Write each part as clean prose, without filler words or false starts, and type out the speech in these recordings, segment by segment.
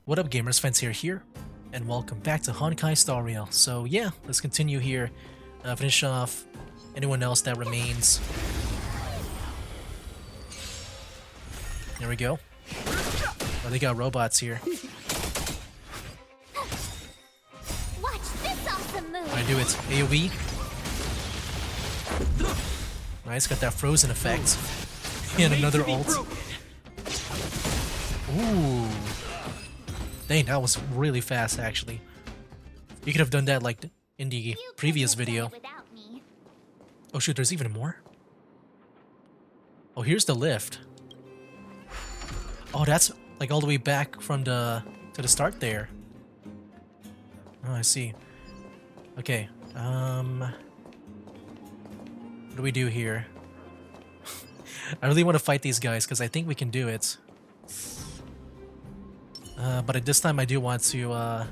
What up, gamers? Fancier here, and welcome back to Honkai Star Rail. So yeah, let's continue here. Finish off anyone else that remains. There we go. Oh, they got robots here. Watch this awesome move. I do it. AoE. Nice, got that frozen effect. And another ult. Ooh. Dang, that was really fast, actually. You could have done that like in the previous video. Oh shoot, there's even more? Oh, here's the lift. Oh, that's like all the way back from to the start there. Oh, I see. Okay, what do we do here? I really want to fight these guys because I think we can do it. But at this time I do want to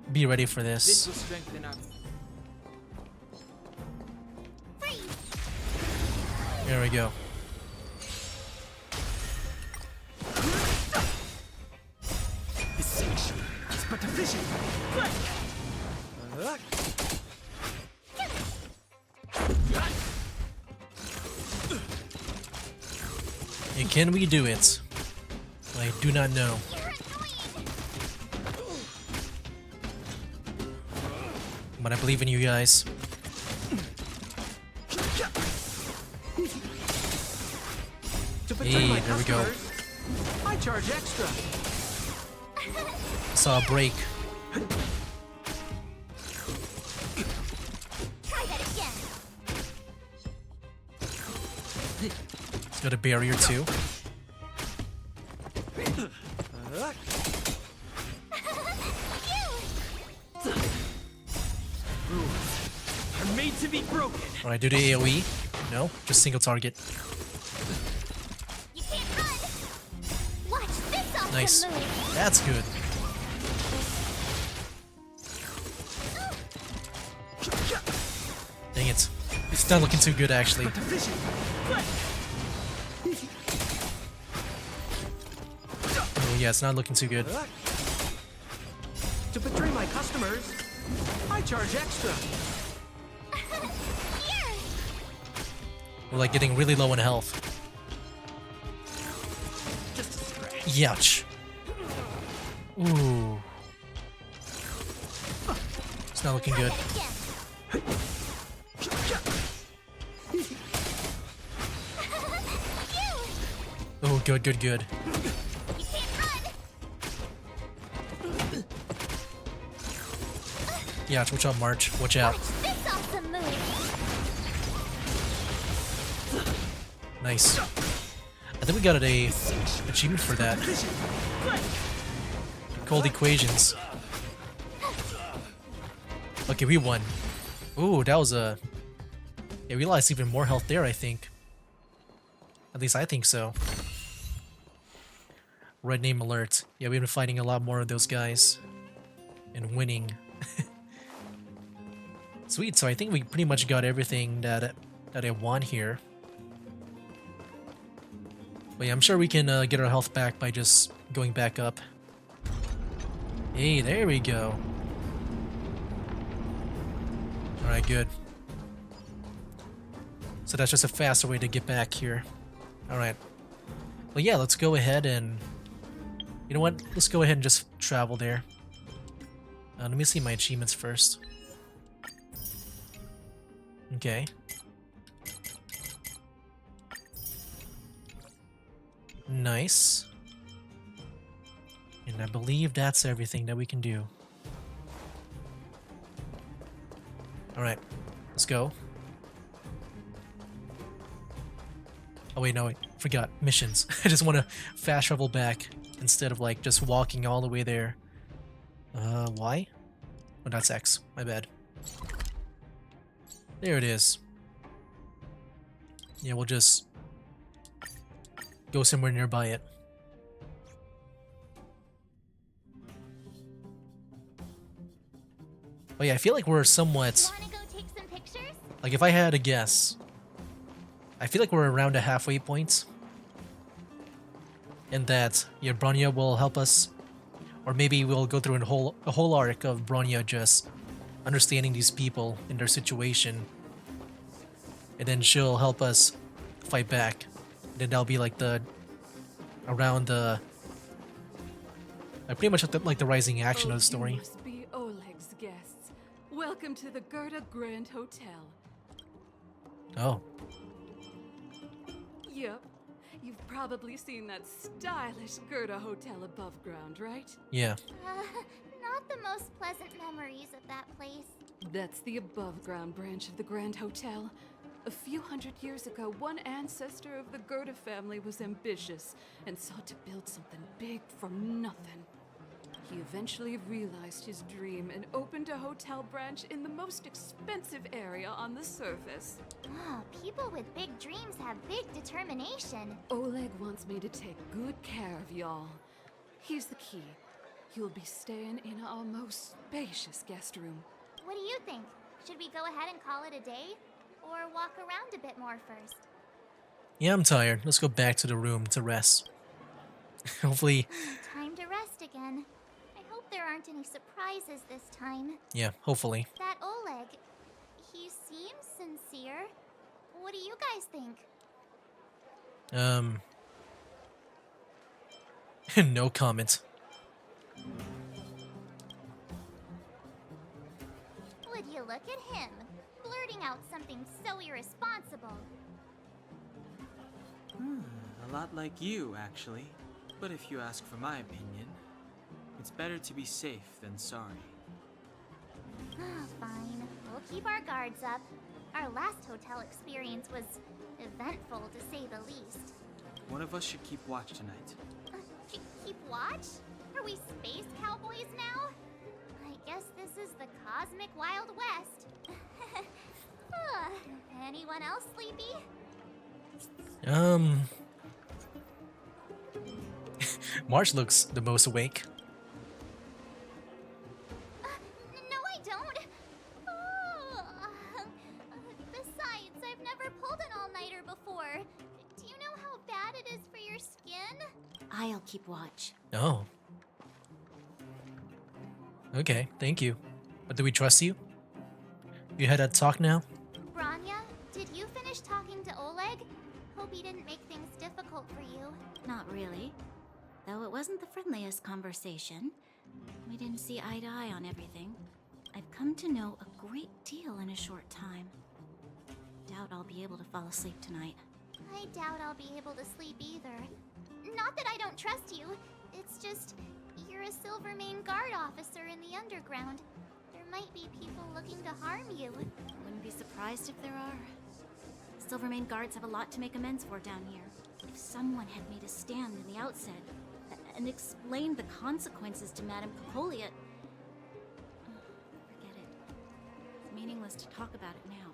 be ready for this. This will strengthen our... There we go. This section is but a vision. And can we do it? I do not know. But I believe in you guys. Hey, there we go. I charge extra. Saw a break. Try that again. It's got a barrier too. Are made to be broken. Alright, do the AoE. No, just single target. You can't run. Watch this awesome Nice. move. That's good. Dang it. It's not looking too good, actually. But a vision. Oh yeah, it's not looking too good. To betray my customers, I charge extra. Here. We're like getting really low in health. Just a scratch. Youch. Ooh. It's not looking good. Again. Oh, good, good, good. You can't run. Yeah, watch out, March. Watch out. Watch this awesome move. Nice. I think we got a achievement for that. Cold equations. Okay, we won. Ooh, that was a... Yeah, we lost even more health there, I think. At least I think so. Red name alert. Yeah, we've been fighting a lot more of those guys. And winning. Sweet, so I think we pretty much got everything that I want here. But yeah, I'm sure we can get our health back by just going back up. Hey, there we go. Alright, good. So that's just a faster way to get back here. Alright. Well, yeah, let's go ahead and... You know what? Let's go ahead and just travel there. Let me see my achievements first. Okay. Nice. And I believe that's everything that we can do. Alright, let's go. Oh wait, no, I forgot. Missions. I just want to fast travel back instead of like just walking all the way there. Y? Oh, that's X. My bad. There it is. Yeah, we'll just go somewhere nearby it. Oh yeah, I feel like we're somewhat... Wanna go take some pictures? Like, if I had to guess, I feel like we're around a halfway point. And that, yeah, Bronya will help us Or maybe we'll go through a whole arc of Bronya just understanding these people in their situation, and then she'll help us fight back. Then that'll be like the around the pretty much like the rising action of the story. You must be Oleg's guests. Welcome to the Gerda Grand Hotel. Oh, Yep. You've probably seen that stylish Gerda Hotel above ground, right? yeah. Not the most pleasant memories of that place. That's the above ground branch of the Grand Hotel. A few hundred years ago, one ancestor of the Gerda family was ambitious and sought to build something big from nothing. He eventually realized his dream and opened a hotel branch in the most expensive area on the surface. Oh, people with big dreams have big determination. Oleg wants me to take good care of y'all. Here's the key. You'll be staying in our most spacious guest room. What do you think? Should we go ahead and call it a day? Or walk around a bit more first? Yeah, I'm tired. Let's go back to the room to rest. Hopefully, Time to rest again. I hope there aren't any surprises this time. yeah, hopefully. That Oleg, he seems sincere. What do you guys think? No comment. Would you look at him, blurting out something so irresponsible? A lot like you, actually. But if you ask for my opinion, it's better to be safe than sorry. Fine, we'll keep our guards up. Our last hotel experience was eventful, to say the least. One of us should keep watch tonight. Keep watch? Are we space cowboys now? I guess this is the cosmic Wild West. Anyone else sleepy? March looks the most awake. No, I don't. Besides, I've never pulled an all-nighter before. Do you know how bad it is for your skin? I'll keep watch. Oh. Okay, thank you. But do we trust you? You had that talk now? Branya, did you finish talking to Oleg? Hope he didn't make things difficult for you. Not really. Though it wasn't the friendliest conversation. We didn't see eye to eye on everything. I've come to know a great deal in a short time. Doubt I'll be able to fall asleep tonight. I doubt I'll be able to sleep either. Not that I don't trust you. It's just, you're a Silvermane guard officer in the underground. There might be people looking to harm you. Wouldn't be surprised if there are. Silvermane guards have a lot to make amends for down here. If someone had made a stand in the outset and explained the consequences to Madame Cocolia... Forget it. It's meaningless to talk about it now.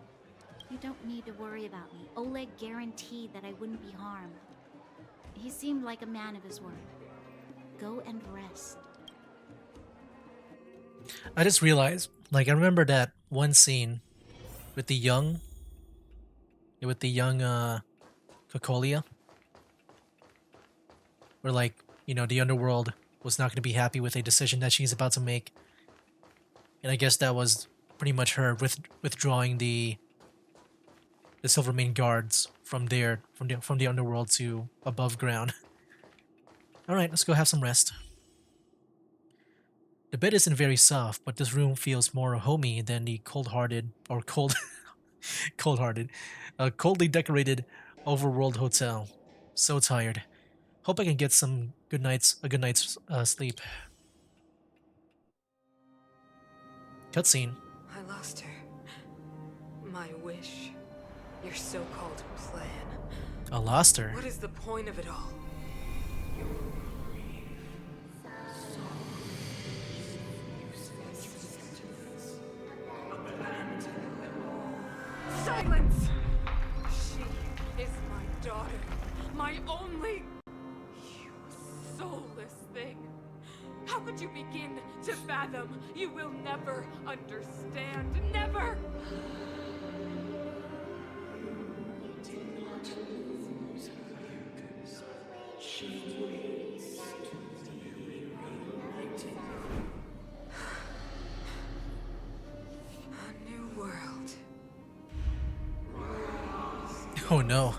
You don't need to worry about me. Oleg guaranteed that I wouldn't be harmed. He seemed like a man of his word. Go and rest. I just realized, like, I remember that one scene with the young Cocolia, where, like, you know, the underworld was not going to be happy with a decision that she's about to make, and I guess that was pretty much her withdrawing the Silvermane guards from the underworld to above ground. All right, let's go have some rest. The bed isn't very soft, but this room feels more homey than the coldly decorated overworld hotel. So tired. Hope I can get a good night's sleep. Cutscene. I lost her. My wish. Your so-called plan. I lost her. What is the point of it all? Silence! She is my daughter. My only... You soulless thing. How could you begin to fathom? You will never understand. Never! Oh no.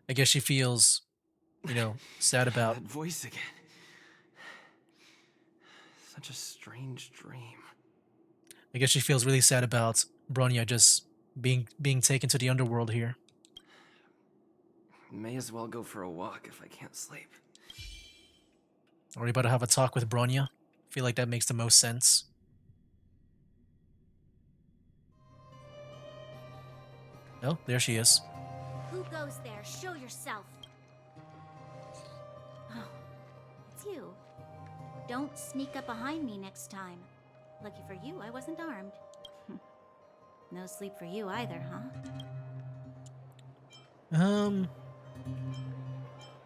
I guess she feels, sad about. That voice again. Such a strange dream. I guess she feels really sad about Bronya just being taken to the underworld here. May as well go for a walk if I can't sleep. Are we about to have a talk with Bronya? I feel like that makes the most sense. Oh, there she is. Who goes there? Show yourself. Oh, it's you. Don't sneak up behind me next time. Lucky for you, I wasn't armed. No sleep for you either, huh?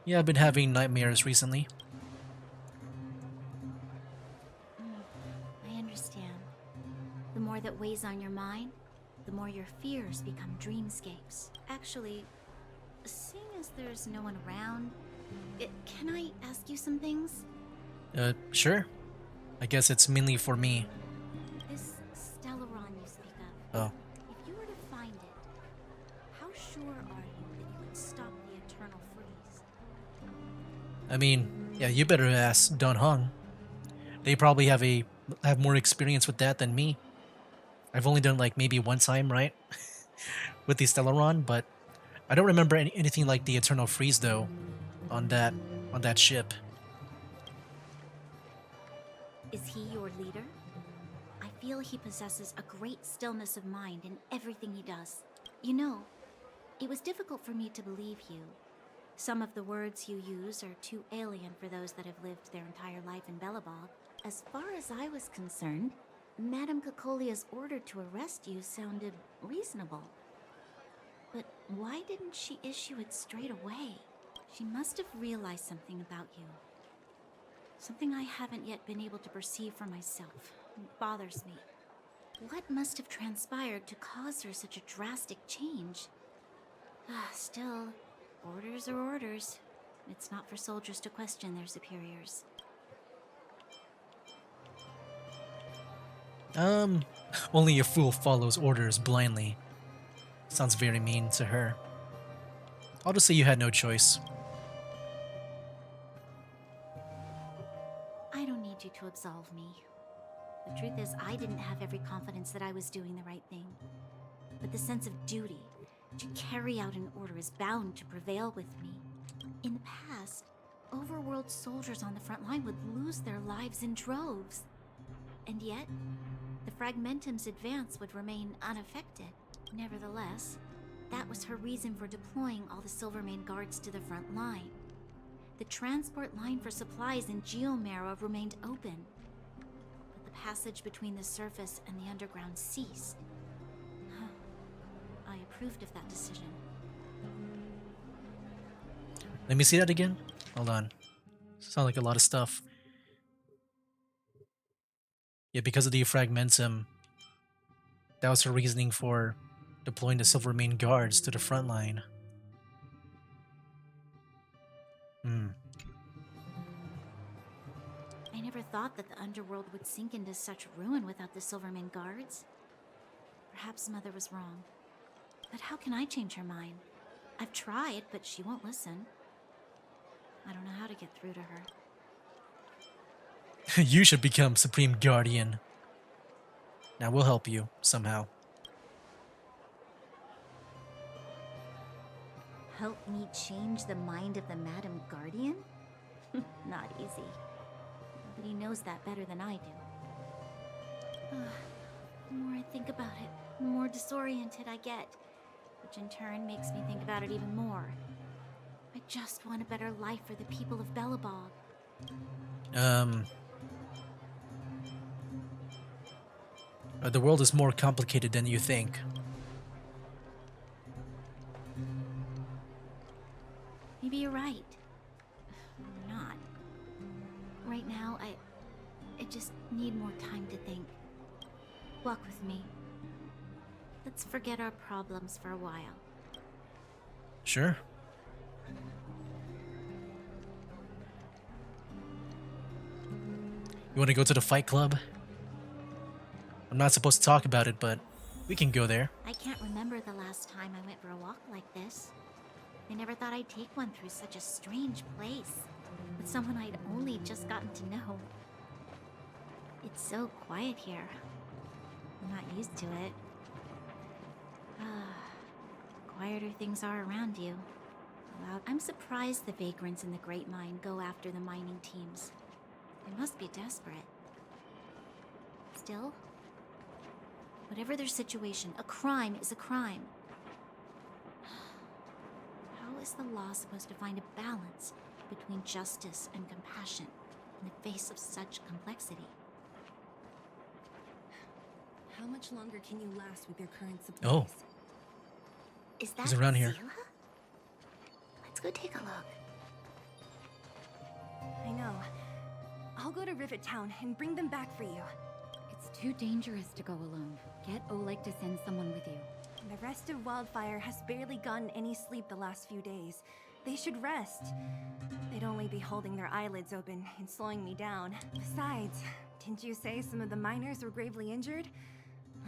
Yeah, I've been having nightmares recently. I understand. The more that weighs on your mind, the more your fears become dreamscapes. Actually, seeing as there's no one around, can I ask you some things? Sure. I guess it's mainly for me. This Stellaron you speak of. Oh. If you were to find it, how sure are you that you could stop the eternal freeze? I mean, yeah, you better ask Don Hung. They probably have more experience with that than me. I've only done like maybe one time, right? With the Stellaron, but I don't remember anything like the Eternal Freeze though on that ship. Is he your leader? I feel he possesses a great stillness of mind in everything he does. You know, it was difficult for me to believe you. Some of the words you use are too alien for those that have lived their entire life in Belobog. As far as I was concerned, Madame Cocolia's order to arrest you sounded reasonable. But why didn't she issue it straight away? She must have realized something about you. Something I haven't yet been able to perceive for myself. It bothers me. What must have transpired to cause her such a drastic change? Still, orders are orders. It's not for soldiers to question their superiors. Only a fool follows orders blindly. Sounds very mean to her. I'll just say you had no choice. I don't need you to absolve me. The truth is, I didn't have every confidence that I was doing the right thing. But the sense of duty to carry out an order is bound to prevail with me. In the past, overworld soldiers on the front line would lose their lives in droves. And yet, the Fragmentum's advance would remain unaffected. Nevertheless, that was her reason for deploying all the Silvermane guards to the front line. The transport line for supplies in Geomera remained open, but the passage between the surface and the underground ceased. I approved of that decision. Let me see that again. Hold on. Sound like a lot of stuff. Yeah, because of the Fragmentum, that was her reasoning for deploying the Silvermane guards to the front line. I never thought that the underworld would sink into such ruin without the Silvermane guards. Perhaps Mother was wrong. But how can I change her mind? I've tried, but she won't listen. I don't know how to get through to her. You should become Supreme Guardian. Now we'll help you somehow. Help me change the mind of the Madam Guardian? Not easy. Nobody knows that better than I do. The more I think about it, the more disoriented I get, which in turn makes me think about it even more. I just want a better life for the people of Belobog. The world is more complicated than you think. Maybe you're right. Or not. Right now, I just need more time to think. Walk with me. Let's forget our problems for a while. Sure. You want to go to the fight club? I'm not supposed to talk about it, but we can go there. I can't remember the last time I went for a walk like this. I never thought I'd take one through such a strange place, with someone I'd only just gotten to know. It's so quiet here. I'm not used to it. Quieter things are around you. I'm surprised the vagrants in the Great Mine go after the mining teams. They must be desperate. Still, whatever their situation, a crime is a crime. How is the law supposed to find a balance between justice and compassion in the face of such complexity? How much longer can you last with your current supplies? Oh. Is that He's around here. Zila? Let's go take a look. I know. I'll go to Rivet Town and bring them back for you. It's too dangerous to go alone. Get Oleg to send someone with you. The rest of Wildfire has barely gotten any sleep the last few days. They should rest. They'd only be holding their eyelids open and slowing me down. Besides, didn't you say some of the miners were gravely injured?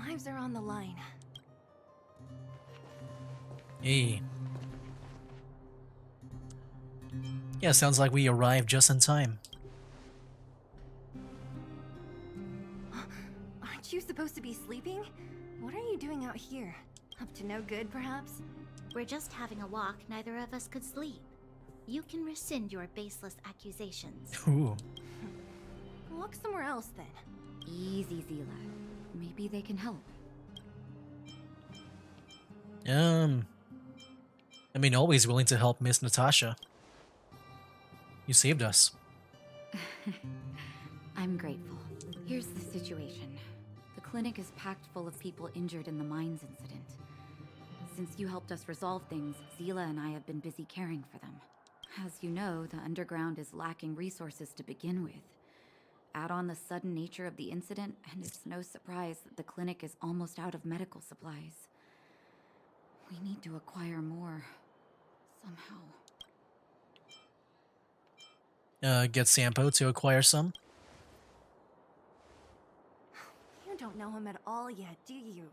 Lives are on the line. Hey. Yeah, sounds like we arrived just in time. Aren't you supposed to be sleeping? What are you doing out here? Up to no good, perhaps? We're just having a walk, neither of us could sleep. You can rescind your baseless accusations. Ooh. Walk somewhere else, then. Easy, Zila. Maybe they can help. I mean, always willing to help Miss Natasha. You saved us. I'm grateful. Here's the situation. The clinic is packed full of people injured in the mines incident. Since you helped us resolve things, Zila and I have been busy caring for them. As you know, the underground is lacking resources to begin with. Add on the sudden nature of the incident, and it's no surprise that the clinic is almost out of medical supplies. We need to acquire more. Somehow. Get Sampo to acquire some. You don't know him at all yet, do you?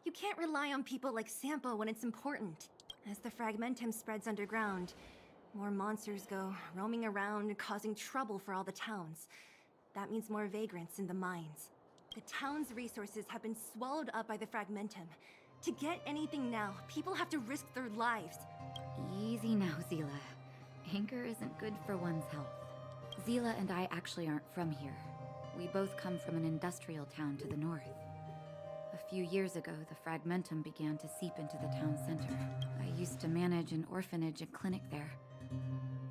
You can't rely on people like Sampo when it's important. As the Fragmentum spreads underground, more monsters go roaming around, causing trouble for all the towns. That means more vagrants in the mines. The town's resources have been swallowed up by the Fragmentum. To get anything now, people have to risk their lives. Easy now, Zila. Anger isn't good for one's health. Zila and I actually aren't from here. We both come from an industrial town to the north. A few years ago, the Fragmentum began to seep into the town center. I used to manage an orphanage and clinic there.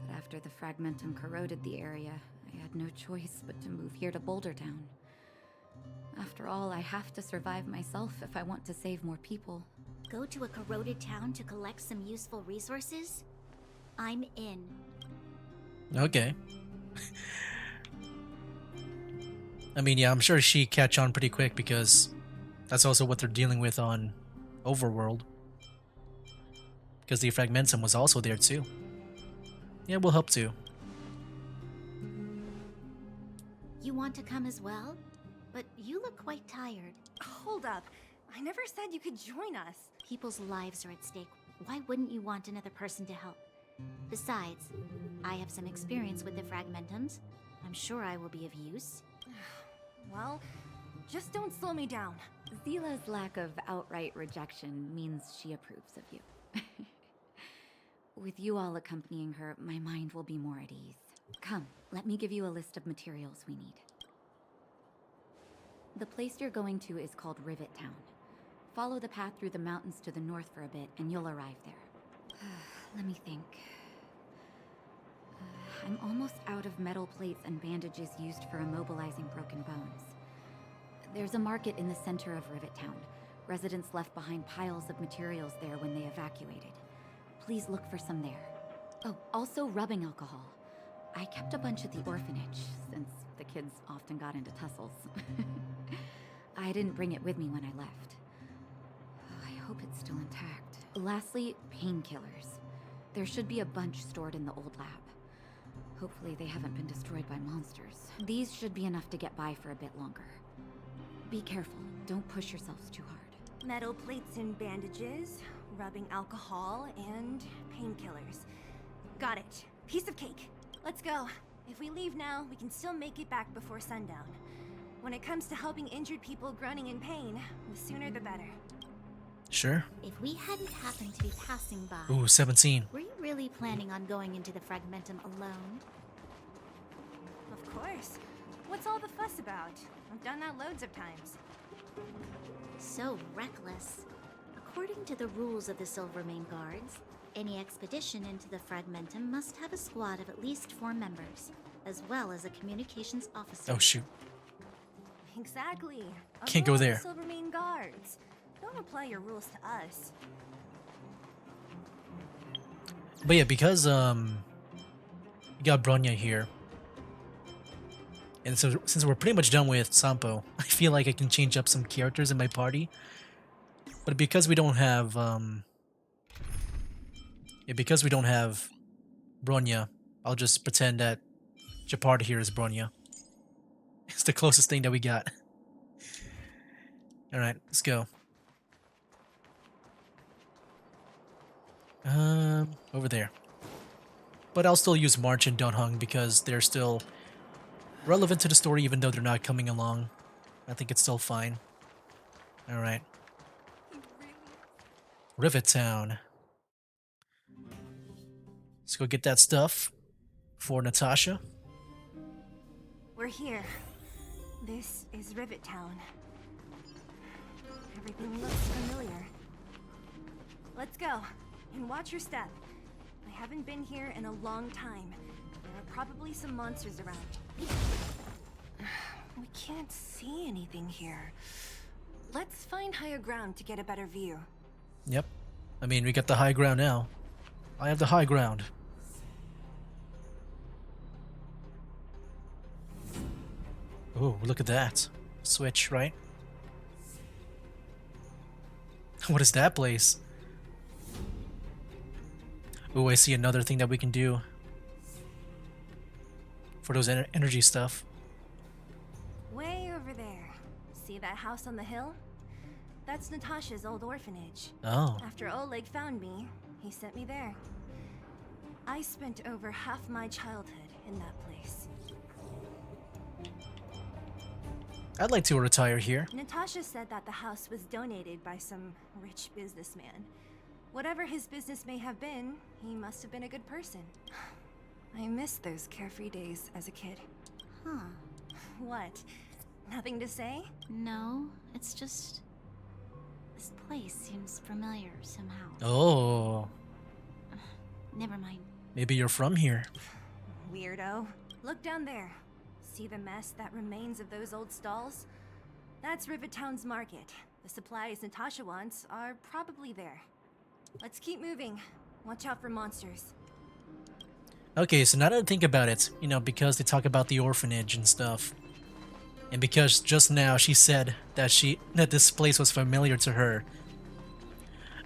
But after the Fragmentum corroded the area, I had no choice but to move here to Boulder Town. After all, I have to survive myself if I want to save more people. Go to a corroded town to collect some useful resources? I'm in. Okay. I mean, yeah, I'm sure she catch on pretty quick because that's also what they're dealing with on Overworld. Because the Fragmentum was also there too. Yeah, we'll help too. You want to come as well? But you look quite tired. Hold up. I never said you could join us. People's lives are at stake. Why wouldn't you want another person to help? Besides, I have some experience with the Fragmentums. I'm sure I will be of use. Well, just don't slow me down. Zila's lack of outright rejection means she approves of you. With you all accompanying her, my mind will be more at ease. Come, let me give you a list of materials we need. The place you're going to is called Rivet Town. Follow the path through the mountains to the north for a bit, and you'll arrive there. Let me think. I'm almost out of metal plates and bandages used for immobilizing broken bones. There's a market in the center of Rivet Town. Residents left behind piles of materials there when they evacuated. Please look for some there. Oh, also rubbing alcohol. I kept a bunch at the orphanage, since the kids often got into tussles. I didn't bring it with me when I left. I hope it's still intact. Lastly, painkillers. There should be a bunch stored in the old lab. Hopefully they haven't been destroyed by monsters. These should be enough to get by for a bit longer. Be careful. Don't push yourselves too hard. Metal plates and bandages, rubbing alcohol, and painkillers. Got it. Piece of cake. Let's go. If we leave now, we can still make it back before sundown. When it comes to helping injured people groaning in pain, the sooner the better. Sure. If we hadn't happened to be passing by, Ooh, 17. were you really planning on going into the Fragmentum alone? Of course. What's all the fuss about? I've done that loads of times. So reckless. According to the rules of the Silvermane Guards, any expedition into the Fragmentum must have a squad of at least 4 members, as well as a communications officer. Oh, shoot. Exactly. Can't go there. Silvermane Guards. Don't apply your rules to us. But yeah, because you got Bronya here, and so since we're pretty much done with Sampo, I feel like I can change up some characters in my party. But because we don't have Bronya, I'll just pretend that Japard here is Bronya. It's the closest thing that we got. All right, let's go. Over there. But I'll still use March and Dunhung because they're still relevant to the story even though they're not coming along. I think it's still fine. Alright. Rivet Town. Let's go get that stuff for Natasha. We're here. This is Rivet Town. Everything looks familiar. Let's go, and watch your step. I haven't been here in a long time. There are probably some monsters around. We can't see anything here. Let's find higher ground to get a better view. Yep. I mean, we got the high ground now. I have the high ground. Oh, look at that. Switch, right? What is that place? Oh, I see another thing that we can do for those energy stuff. Way over there. See that house on the hill? That's Natasha's old orphanage. Oh. After Oleg found me, he sent me there. I spent over half my childhood in that place. I'd like to retire here. Natasha said that the house was donated by some rich businessman. Whatever his business may have been, he must have been a good person. I miss those carefree days as a kid. Huh. What? Nothing to say? No, it's just... this place seems familiar somehow. Oh. Never mind. Maybe you're from here. Weirdo. Look down there. See the mess that remains of those old stalls? That's Rivet Town's market. The supplies Natasha wants are probably there. Let's keep moving. Watch out for monsters. Okay, so now that I think about it, you know, because they talk about the orphanage and stuff, and because just now she said that this place was familiar to her,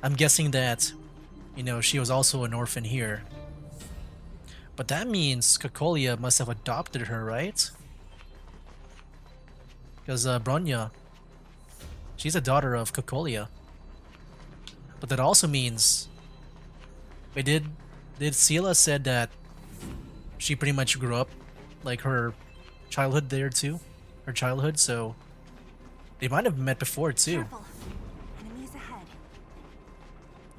I'm guessing that, you know, she was also an orphan here. But that means Kokolia must have adopted her, right? Because Bronya, she's a daughter of Kokolia. But that also means... Wait, did Sela said that she pretty much grew up, like her childhood there too? Her childhood, so... They might have met before too. Careful. Enemies ahead.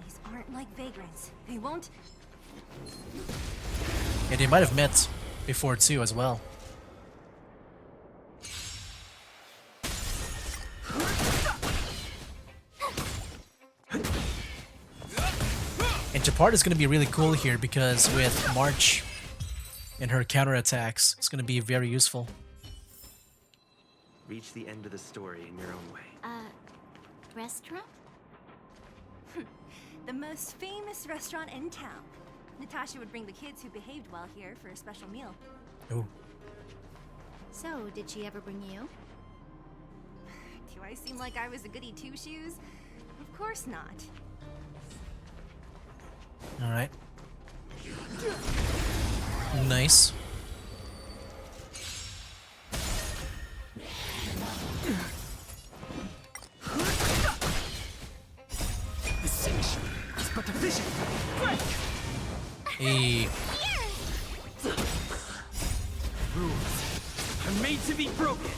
These aren't like vagrants. They won't... Yeah, they might have met before too as well. And Japard is going to be really cool here because with March and her counterattacks, it's going to be very useful. Reach the end of the story in your own way. Restaurant? The most famous restaurant in town. Natasha would bring the kids who behaved well here for a special meal. Ooh. So, did she ever bring you? Do I seem like I was a goody two-shoes? Of course not. Alright. Nice. division! Break! Hey, Rules are made to be broken.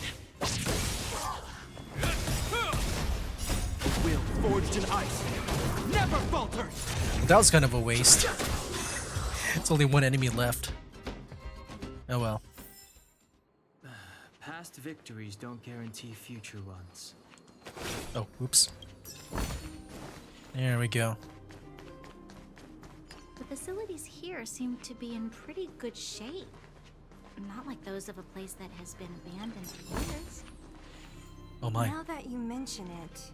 Will forged in ice never falters. that was kind of a waste. It's only one enemy left. Oh well. Past victories don't guarantee future ones. Oh, oops. There we go. The facilities here seem to be in pretty good shape. Not like those of a place that has been abandoned for years. Oh my. Now that you mention it,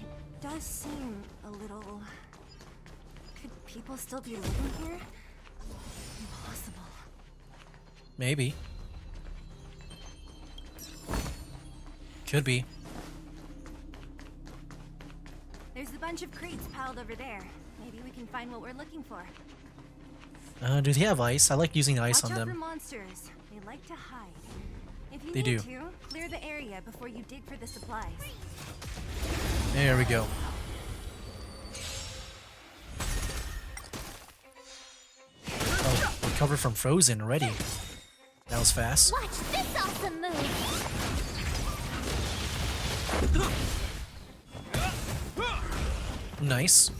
it does seem a little... Could people still be living here? Impossible. Maybe. Could be. There's a bunch of crates piled over there. Maybe we can find what we're looking for. Do they have ice? I like using ice Watch on out for them. monsters. They like to hide. If you They need do. to, clear the area before you dig for the supplies. There we go. Oh, recovered from frozen already. That was fast. Watch this awesome move! Nice.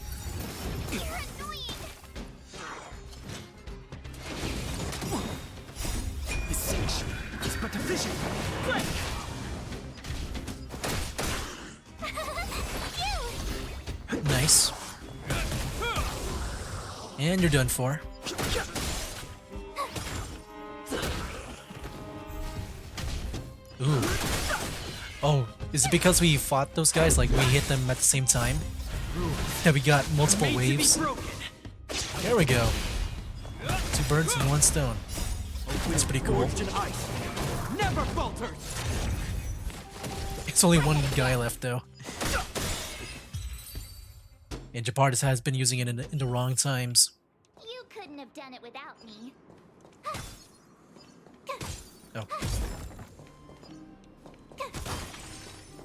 You're annoying! Besiege is but a vision. Break! Nice. And you're done for. Ooh. Oh, is it because we fought those guys? Like we hit them at the same time? Yeah, we got multiple waves. There we go. 2 birds and 1 stone. That's pretty cool. Forged in ice never falters. It's only 1 guy left though. And Japardis has been using it in the wrong times. You couldn't have done it without me. Oh.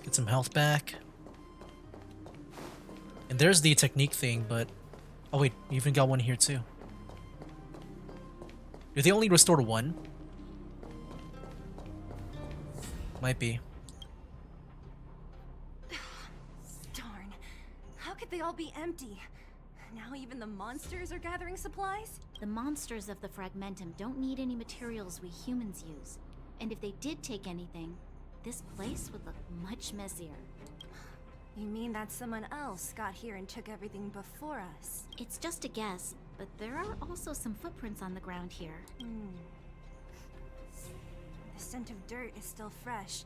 Get some health back. And there's the technique thing, but... Oh wait, you even got one here too. Did they only restore 1? Might be. Darn. How could they all be empty? Now even the monsters are gathering supplies? The monsters of the Fragmentum don't need any materials we humans use. And if they did take anything, this place would look much messier. You mean that someone else got here and took everything before us? It's just a guess, but there are also some footprints on the ground here. The scent of dirt is still fresh.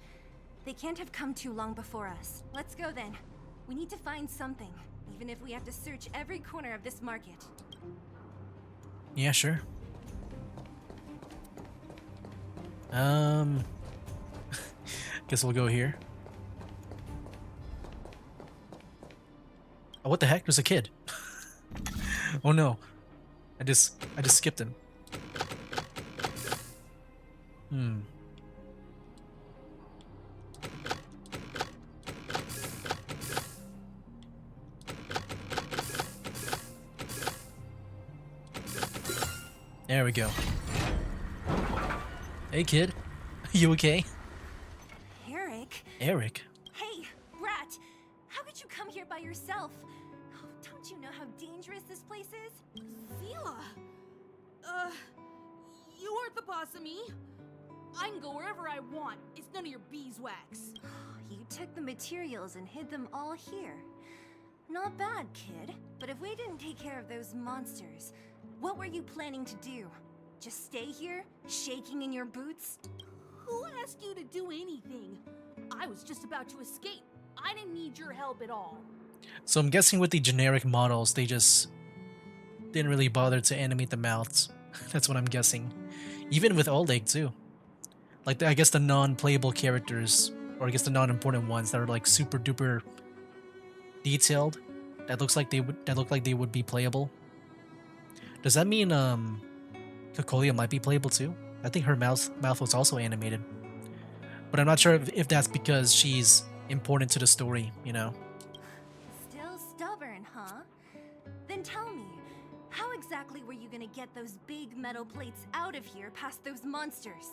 They can't have come too long before us. Let's go then. We need to find something, even if we have to search every corner of this market. Yeah, sure. Guess we'll go here. Oh, what the heck? There's a kid. Oh no. I just skipped him. There we go. Hey kid. You okay? Eric? Eric? Hey, Rat! How could you come here by yourself? Oh, don't you know how dangerous this place is? Zila! You aren't the boss of me. I can go wherever I want. It's none of your beeswax. You took the materials and hid them all here. Not bad, kid. But if we didn't take care of those monsters, what were you planning to do? Just stay here, shaking in your boots? Who asked you to do anything? I was just about to escape. I didn't need your help at all. So I'm guessing with the generic models, they just didn't really bother to animate the mouths. That's what I'm guessing. Even with Oleg too. Like I guess the non-playable characters, or I guess the non-important ones that are like super duper detailed, that look like they would be playable. Does that mean Cocolia might be playable too? I think her mouth was also animated. But I'm not sure if that's because she's important to the story, you know. Still stubborn, huh? Then tell gonna get those big metal plates out of here past those monsters.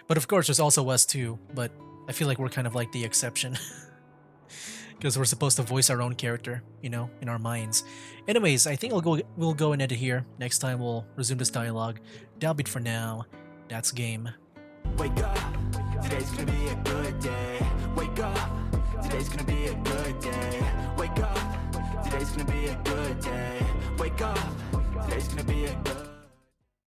But of course, there's also us too, but I feel like we're kind of like the exception. Because we're supposed to voice our own character, you know, in our minds. Anyways, I think we'll go and end it here. Next time we'll resume this dialogue. That'll be it for now. That's game. Wake up, today's gonna be a good day. Wake up, today's gonna be a good day. Wake up, today's gonna be a good day. Wake up, today's gonna be a good